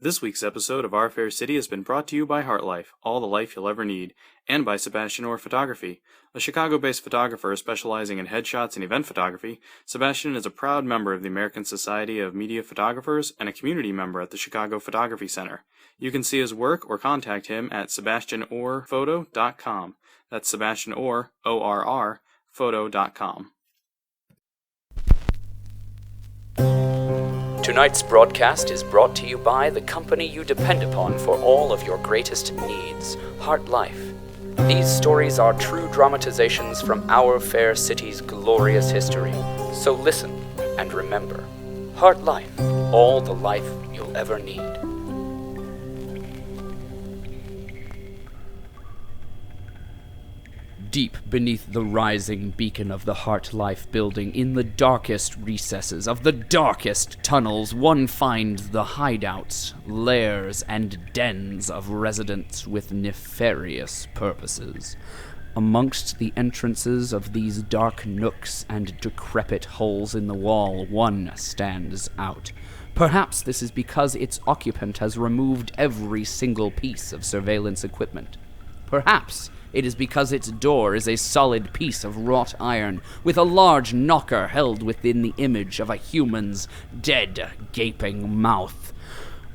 This week's episode of Our Fair City has been brought to you by HeartLife, all the life you'll ever need, and by Sebastian Orr Photography. A Chicago-based photographer specializing in headshots and event photography, Sebastian is a proud member of the American Society of Media Photographers and a community member at the Chicago Photography Center. You can see his work or contact him at sebastianorrphoto.com. That's Sebastian Orr, O-R-R, photo.com. Tonight's broadcast is brought to you by the company you depend upon for all of your greatest needs, HeartLife. These stories are true dramatizations from our fair city's glorious history. So listen and remember, HeartLife, all the life you'll ever need. Deep beneath the rising beacon of the HeartLife building, in the darkest recesses of the darkest tunnels, one finds the hideouts, lairs, and dens of residents with nefarious purposes. Amongst the entrances of these dark nooks and decrepit holes in the wall, one stands out. Perhaps this is because its occupant has removed every single piece of surveillance equipment. Perhaps it is because its door is a solid piece of wrought iron, with a large knocker held within the image of a human's dead, gaping mouth.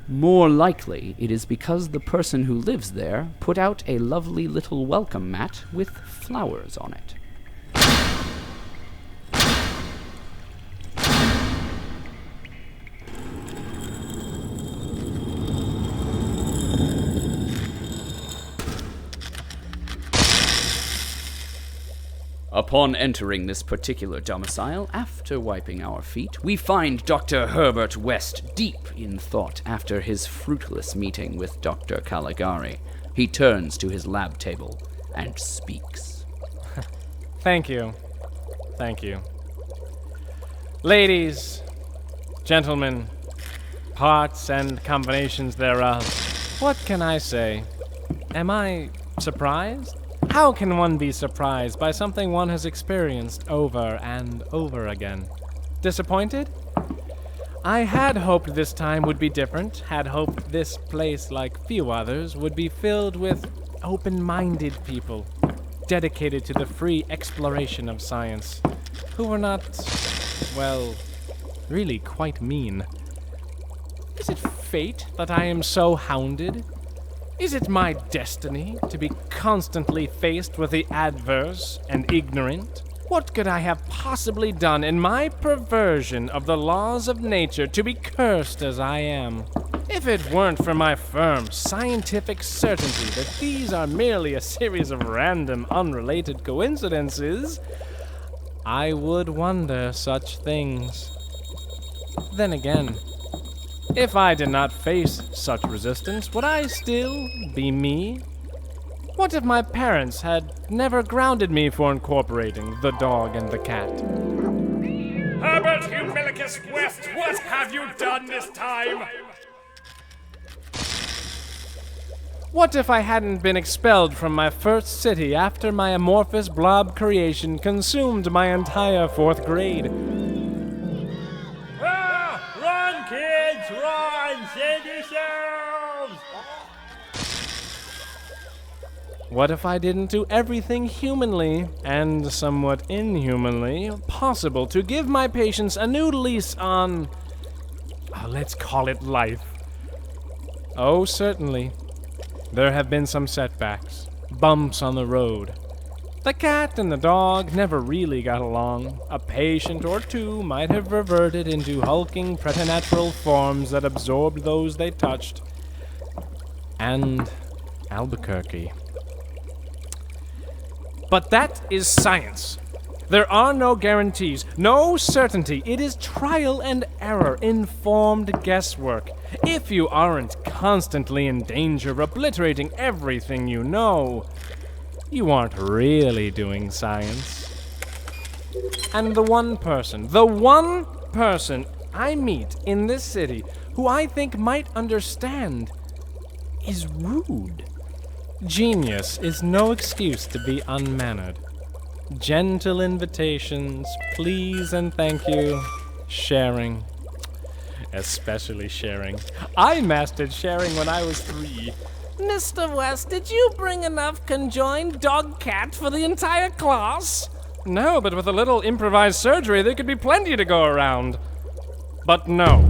More likely, it is because the person who lives there put out a lovely little welcome mat with flowers on it. Upon entering this particular domicile, after wiping our feet, we find Dr. Herbert West deep in thought after his fruitless meeting with Dr. Caligari. He turns to his lab table and speaks. Thank you. Ladies, gentlemen, parts and combinations thereof, what can I say? Am I surprised? How can one be surprised by something one has experienced over and over again? Disappointed? I had hoped this time would be different, had hoped this place, like few others, would be filled with open-minded people, dedicated to the free exploration of science, who were not, well, really quite mean. Is it fate that I am so hounded? Is it my destiny to be constantly faced with the adverse and ignorant? What could I have possibly done in my perversion of the laws of nature to be cursed as I am? If it weren't for my firm scientific certainty that these are merely a series of random, unrelated coincidences, I would wonder such things. Then again, if I did not face such resistance, would I still be me? What if my parents had never grounded me for incorporating the dog and the cat? Herbert Humilicus West, what have you done this time? What if I hadn't been expelled from my first city after my amorphous blob creation consumed my entire 4th grade? Run, kids, run! Save yourselves! What if I didn't do everything humanly, and somewhat inhumanly, possible to give my patients a new lease on, let's call it life? Oh, certainly. There have been some setbacks, bumps on the road. The cat and the dog never really got along. A patient or two might have reverted into hulking preternatural forms that absorbed those they touched. And Albuquerque. But that is science. There are no guarantees, no certainty. It is trial and error, informed guesswork. If you aren't constantly in danger of obliterating everything you know, you aren't really doing science. And the one person I meet in this city who I think might understand is rude. Genius is no excuse to be unmannered. Gentle invitations, please and thank you, sharing, especially sharing. I mastered sharing when I was 3. Mr. West, did you bring enough conjoined cat for the entire class? No, but with a little improvised surgery, there could be plenty to go around. But no.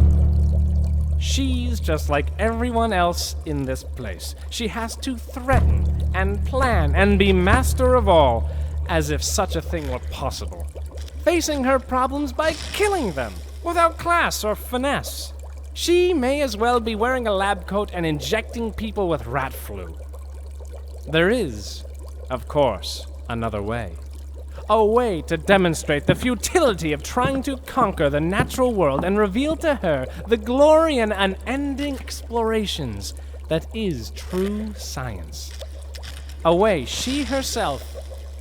She's just like everyone else in this place. She has to threaten and plan and be master of all, as if such a thing were possible. Facing her problems by killing them, without class or finesse. She may as well be wearing a lab coat and injecting people with rat flu. There is, of course, another way. A way to demonstrate the futility of trying to conquer the natural world and reveal to her the glory and unending explorations that is true science. A way she herself,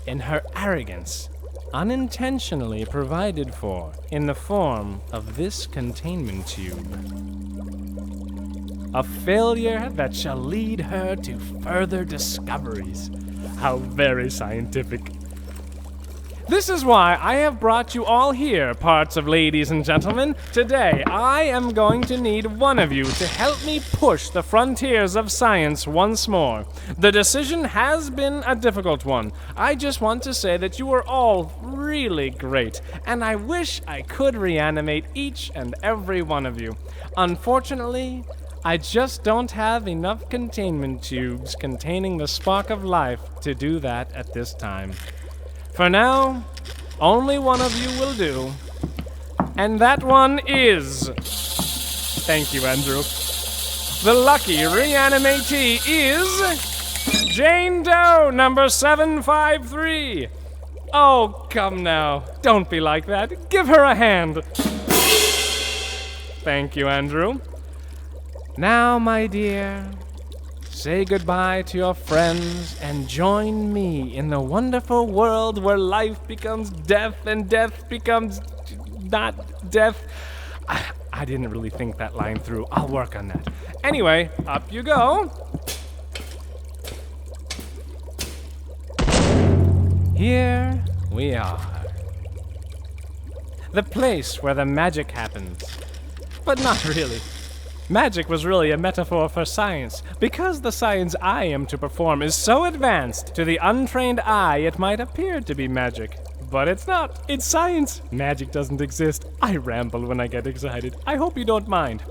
in her arrogance, unintentionally provided for in the form of this containment tube. A failure that shall lead her to further discoveries. How very scientific. This is why I have brought you all here, parts of ladies and gentlemen. Today, I am going to need one of you to help me push the frontiers of science once more. The decision has been a difficult one. I just want to say that you are all really great, and I wish I could reanimate each and every one of you. Unfortunately, I just don't have enough containment tubes containing the spark of life to do that at this time. For now, only one of you will do. And that one is... Thank you, Andrew. The lucky reanimatee is... Jane Doe, number 753. Oh, come now. Don't be like that. Give her a hand. Thank you, Andrew. Now, my dear... say goodbye to your friends and join me in the wonderful world where life becomes death and death becomes not death. I didn't really think that line through. I'll work on that. Anyway, up you go. Here we are. The place where the magic happens. But not really. Magic was really a metaphor for science, because the science I am to perform is so advanced, to the untrained eye it might appear to be magic. But it's not. It's science. Magic doesn't exist. I ramble when I get excited. I hope you don't mind.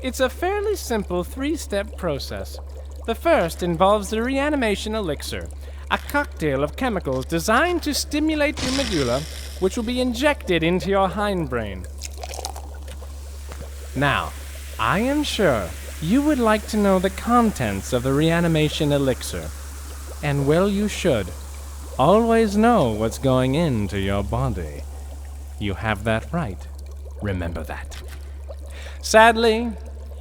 It's a fairly simple 3-step process. The first involves the reanimation elixir, a cocktail of chemicals designed to stimulate your medulla, which will be injected into your hindbrain. Now, I am sure you would like to know the contents of the reanimation elixir. And well, you should. Always know what's going into your body. You have that right. Remember that. Sadly,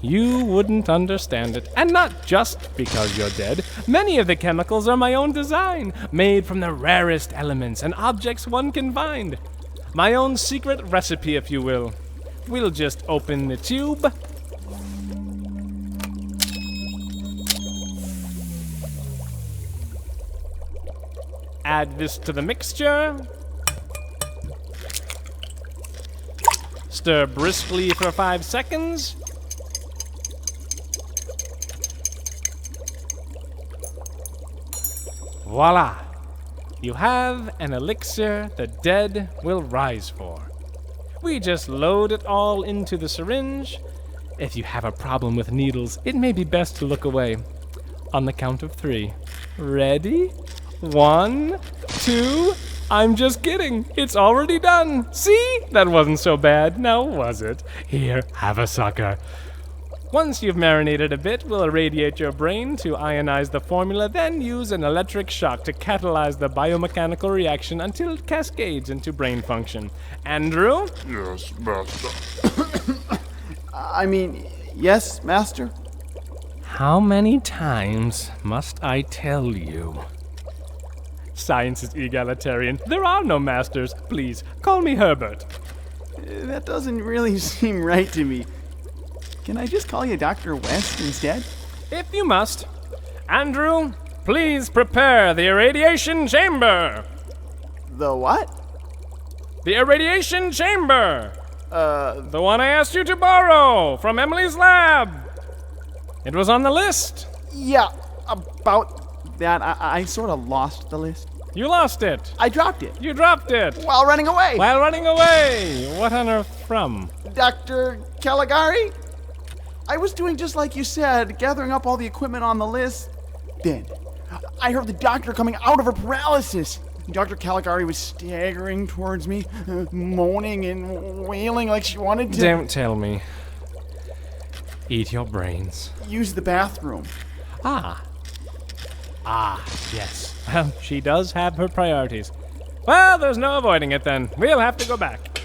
you wouldn't understand it. And not just because you're dead. Many of the chemicals are my own design, made from the rarest elements and objects one can find. My own secret recipe, if you will. We'll just open the tube. Add this to the mixture. Stir briskly for 5 seconds. Voila! You have an elixir the dead will rise for. We just load it all into the syringe. If you have a problem with needles, it may be best to look away. On the count of 3. Ready? 1, 2, I'm just kidding. It's already done. See? That wasn't so bad, now was it? Here, have a sucker. Once you've marinated a bit, we'll irradiate your brain to ionize the formula, then use an electric shock to catalyze the biomechanical reaction until it cascades into brain function. Andrew? Yes, Master. Yes, Master? How many times must I tell you? Science is egalitarian. There are no masters. Please, call me Herbert. That doesn't really seem right to me. Can I just call you Dr. West instead? If you must. Andrew, please prepare the irradiation chamber. The what? The irradiation chamber. The one I asked you to borrow from Emily's lab. It was on the list. Yeah, about that, I sort of lost the list. You lost it. I dropped it. You dropped it. While running away. While running away. What on earth from? Dr. Caligari? I was doing just like you said, gathering up all the equipment on the list. Then, I heard the doctor coming out of her paralysis. Dr. Caligari was staggering towards me, moaning and wailing like she wanted to... Don't tell me. Eat your brains. Use the bathroom. Ah, yes. Well, she does have her priorities. Well, there's no avoiding it then. We'll have to go back.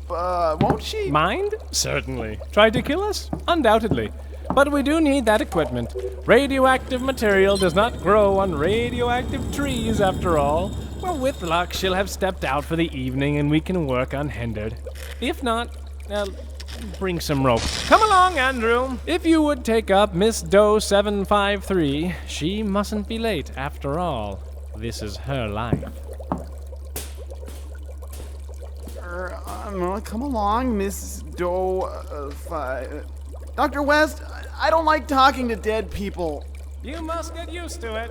Won't she? Mind? Certainly. Try to kill us? Undoubtedly. But we do need that equipment. Radioactive material does not grow on radioactive trees, after all. Well, with luck, she'll have stepped out for the evening and we can work unhindered. If not, bring some rope. Come along, Andrew. If you would take up Miss Doe 753, she mustn't be late, after all. This is her life. Come along, Miss Doe. Dr. West, I don't like talking to dead people. You must get used to it.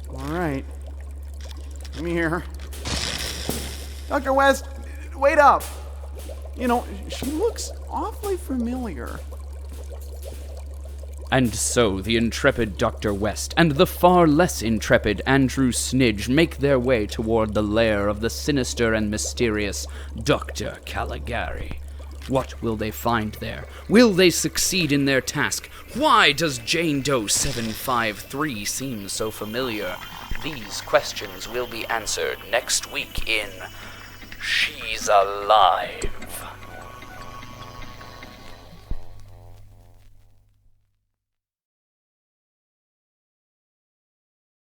All right. Let me hear her. Dr. West, wait up. You know, she looks awfully familiar. And so the intrepid Dr. West and the far less intrepid Andrew Snidge make their way toward the lair of the sinister and mysterious Dr. Caligari. What will they find there? Will they succeed in their task? Why does Jane Doe 753 seem so familiar? These questions will be answered next week in She's Alive.